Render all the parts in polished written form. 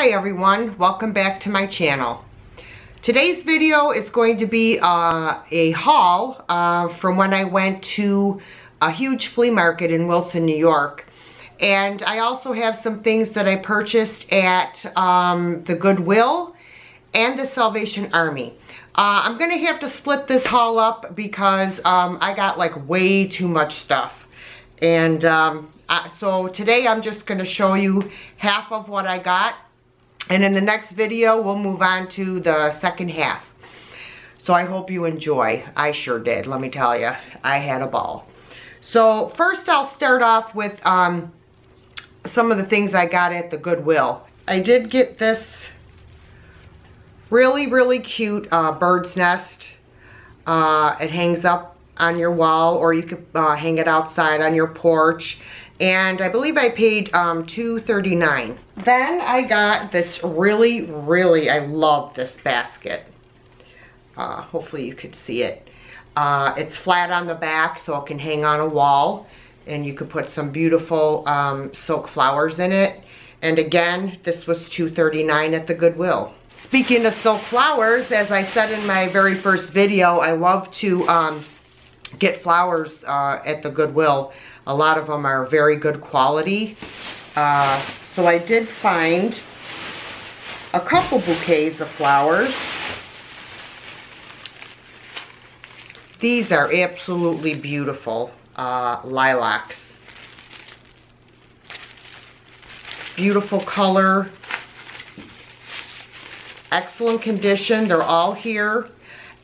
Hi everyone, welcome back to my channel. Today's video is going to be a haul from when I went to a huge flea market in Wilson, New York. And I also have some things that I purchased at the Goodwill and the Salvation Army. I'm gonna have to split this haul up because I got like way too much stuff. And so today I'm just gonna show you half of what I got. And in the next video, we'll move on to the second half. So I hope you enjoy. I sure did, let me tell you. I had a ball. So first I'll start off with some of the things I got at the Goodwill. I did get this really cute bird's nest. It hangs up on your wall, or you could hang it outside on your porch. And I believe I paid $2.39. Then I got this really, I love this basket. Hopefully you could see it. It's flat on the back so it can hang on a wall. And you could put some beautiful silk flowers in it. And again, this was $2.39 at the Goodwill. Speaking of silk flowers, as I said in my very first video, I love to get flowers at the Goodwill. A lot of them are very good quality. So I did find a couple bouquets of flowers. These are absolutely beautiful lilacs. Beautiful color. Excellent condition. They're all here.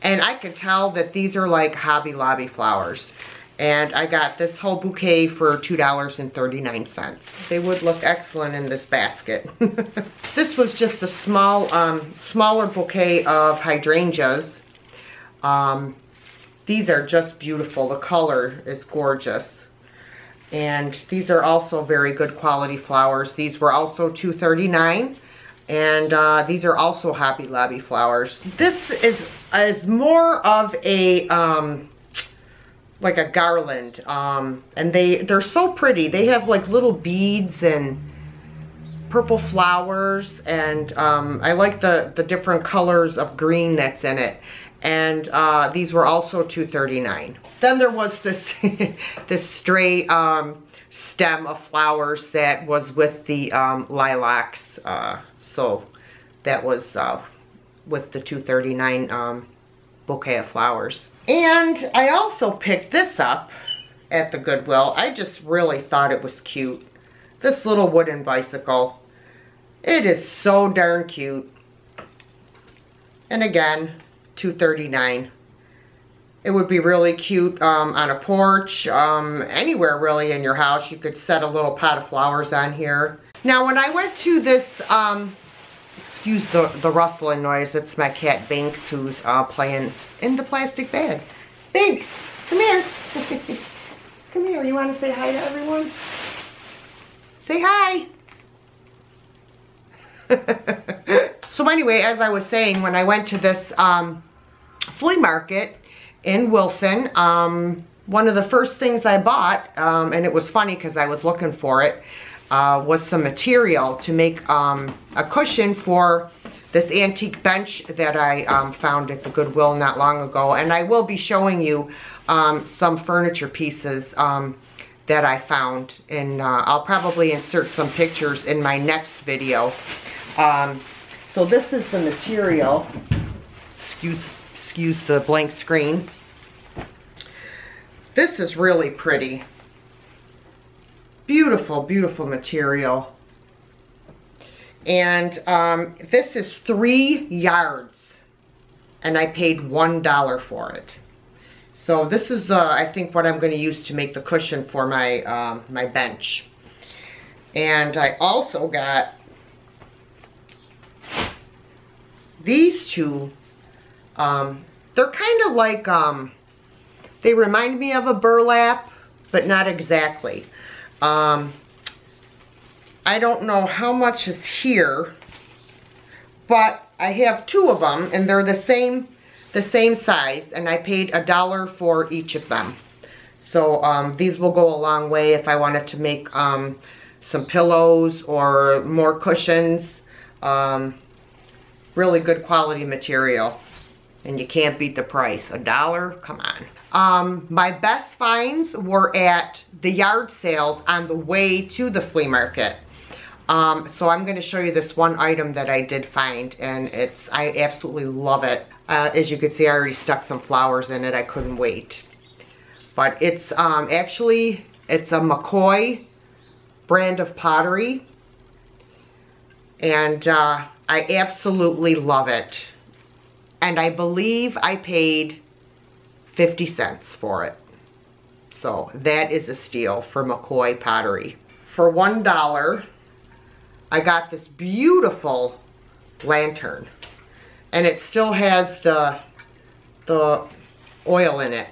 And I can tell that these are like Hobby Lobby flowers. And I got this whole bouquet for $2.39. They would look excellent in this basket. This was just a small, smaller bouquet of hydrangeas. These are just beautiful. The color is gorgeous. And these are also very good quality flowers. These were also $2.39. And these are also Hobby Lobby flowers. This is more of a like a garland, and they're so pretty. They have like little beads and purple flowers, and I like the different colors of green that's in it. And these were also $2.39. Then there was this this stray stem of flowers that was with the lilacs. So that was with the $2.39 bouquet of flowers. And I also picked this up at the Goodwill. I just really thought it was cute. This little wooden bicycle. It is so darn cute. And again, $2.39. It would be really cute on a porch, anywhere really in your house. You could set a little pot of flowers on here. Now when I went to this, excuse the rustling noise, it's my cat Banks who's playing in the plastic bag. Banks, come here. Come here, you want to say hi to everyone? Say hi. So anyway, as I was saying, when I went to this flea market in Wilson, one of the first things I bought, and it was funny because I was looking for it, was some material to make a cushion for this antique bench that I found at the Goodwill not long ago. And I will be showing you some furniture pieces that I found. And I'll probably insert some pictures in my next video. So this is the material. Excuse the blank screen. This is really pretty. Beautiful, beautiful material. And this is 3 yards. And I paid $1 for it. So this is, I think, what I'm going to use to make the cushion for my, my bench. And I also got these two. They're kind of like, they remind me of a burlap, but not exactly. I don't know how much is here, but I have 2 of them, and they're the same size, and I paid $1 for each of them. So these will go a long way if I wanted to make some pillows or more cushions. Really good quality material. And you can't beat the price. $1, come on. My best finds were at the yard sales on the way to the flea market. So I'm going to show you this one item that I did find, and I absolutely love it. As you can see, I already stuck some flowers in it. I couldn't wait. But it's actually, it's a Mccoy brand of pottery. And I absolutely love it. And I believe I paid 50 cents for it. So that is a steal for Mccoy pottery. For $1, I got this beautiful lantern. And it still has the oil in it.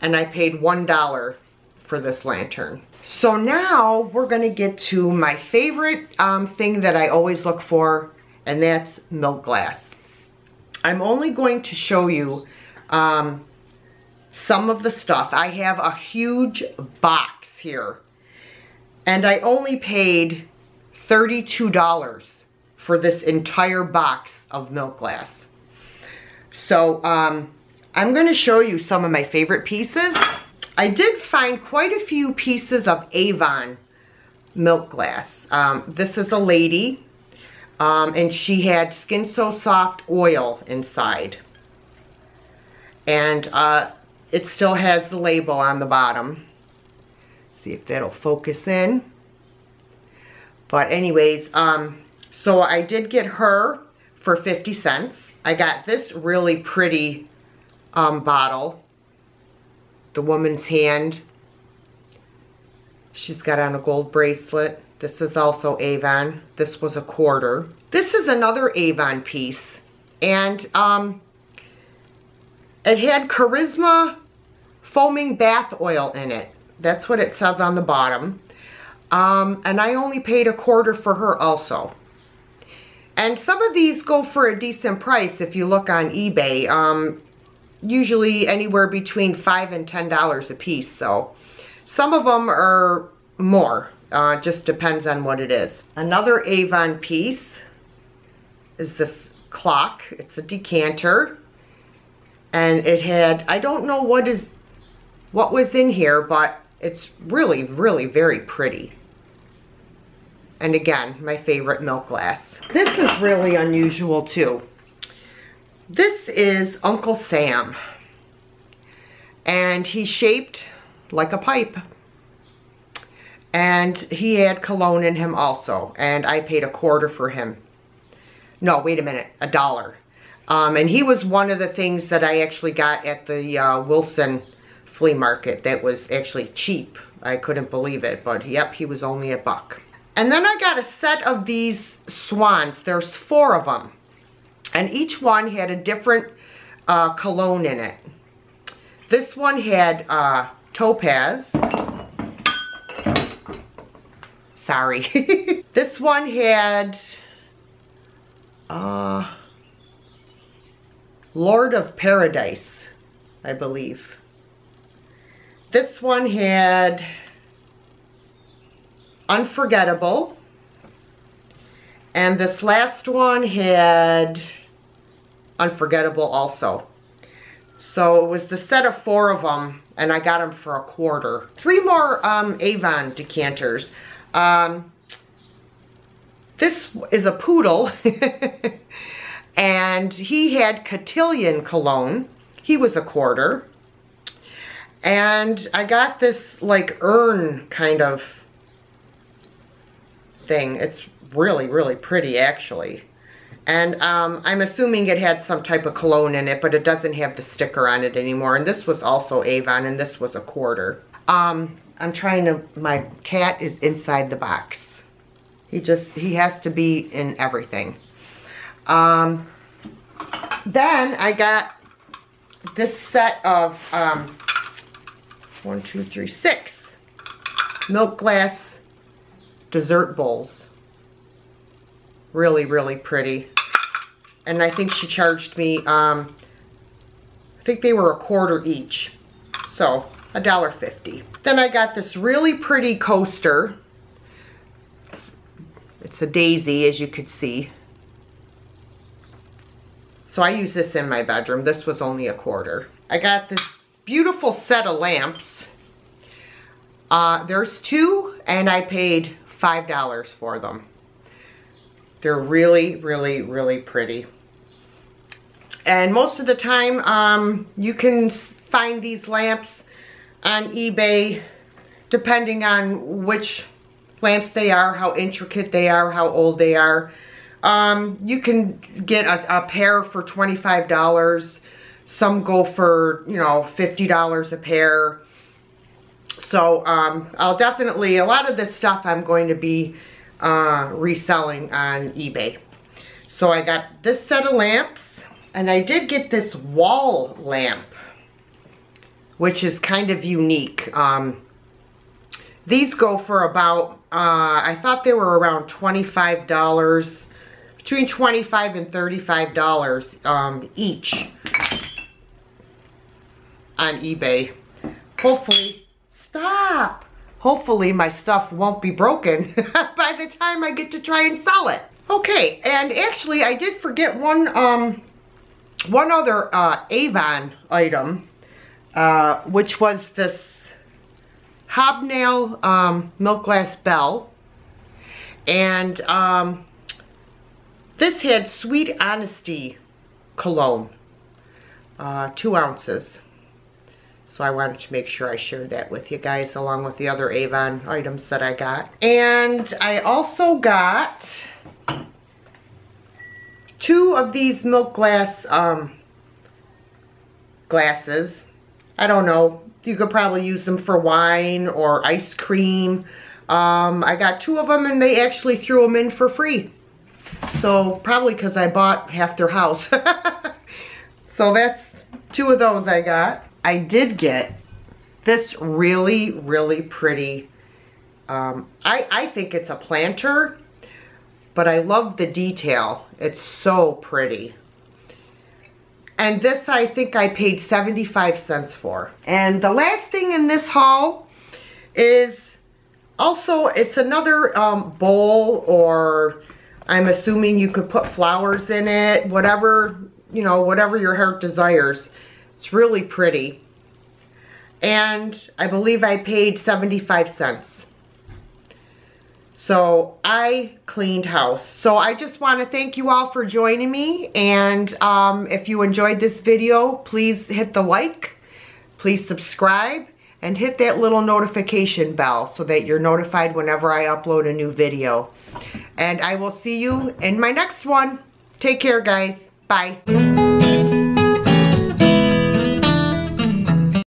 And I paid $1 for this lantern. So now we're going to get to my favorite thing that I always look for, and that's milk glass. I'm only going to show you some of the stuff. I have a huge box here, and I only paid $32 for this entire box of milk glass. So I'm going to show you some of my favorite pieces. I did find quite a few pieces of Avon milk glass. This is a lady, and she had Skin So Soft oil inside. And it still has the label on the bottom. See if that'll focus in. But anyways, so I did get her for 50 cents. I got this really pretty bottle. The woman's hand. She's got on a gold bracelet. This is also Avon. This was $1. This is another Avon piece. And it had Charisma foaming bath oil in it. That's what it says on the bottom. And I only paid $1 for her also. And some of these go for a decent price if you look on eBay. Usually anywhere between $5 and $10 a piece. So some of them are more. Just depends on what it is. Another Avon piece is this clock. It's a decanter. And it had, I don't know what was in here, but it's really, really very pretty. And again, my favorite milk glass. This is really unusual too. This is Uncle Sam. And he's shaped like a pipe. And he had cologne in him also. And I paid $1 for him. No, wait a minute, $1. And he was one of the things that I actually got at the Wilson flea market that was actually cheap. I couldn't believe it, but yep, he was only $1. And then I got a set of these swans. There's 4 of them. And each one had a different cologne in it. This one had topaz. Sorry. This one had Lord of Paradise, I believe. This one had Unforgettable. And this last one had Unforgettable also. So it was the set of 4 of them, and I got them for $1. 3 more Avon decanters. This is a poodle, and he had Cotillion cologne. He was $1. And I got this like urn kind of thing. It's really, really pretty actually. And I'm assuming it had some type of cologne in it, but it doesn't have the sticker on it anymore. And this was also Avon, and this was $1. I'm trying to, my cat is inside the box. He has to be in everything. Then I got this set of 1, 2, 3, 6 milk glass dessert bowls. Really, really pretty. And I think she charged me, I think they were $1 each. So, $1.50. Then I got this really pretty coaster. It's It's a daisy, as you could see. So I use this in my bedroom. This was only $1/4. I got this beautiful set of lamps. There's 2, and I paid $5 for them. They're really, really, really pretty. And most of the time, you can find these lamps on eBay, depending on which lamps they are, how intricate they are, how old they are. You can get a pair for $25. Some go for, you know, $50 a pair. So I'll definitely, a lot of this stuff I'm going to be reselling on eBay. So I got this set of lamps, and I did get this wall lamp, which is kind of unique. These go for about, I thought they were around $25, between $25 and $35 each on eBay. Hopefully, stop! Hopefully my stuff won't be broken by the time I get to try and sell it. Okay, and actually I did forget one other Avon item, which was this Hobnail milk glass bell. And this had Sweet Honesty cologne, 2 ounces. So I wanted to make sure I shared that with you guys along with the other Avon items that I got. And I also got 2 of these milk glass glasses. I don't know, you could probably use them for wine or ice cream. I got 2 of them, and they actually threw them in for free. So probably because I bought half their house. So that's 2 of those I got. I did get this really, really pretty, I think it's a planter, but I love the detail. It's so pretty. And this, I think I paid 75 cents for. And the last thing in this haul is also, it's another bowl, or I'm assuming you could put flowers in it, whatever, you know, whatever your heart desires. It's really pretty. And I believe I paid 75 cents. So I cleaned house. So I just want to thank you all for joining me. And if you enjoyed this video, please hit the like, please subscribe, and hit that little notification bell so that you're notified whenever I upload a new video. And I will see you in my next one. Take care, guys. Bye.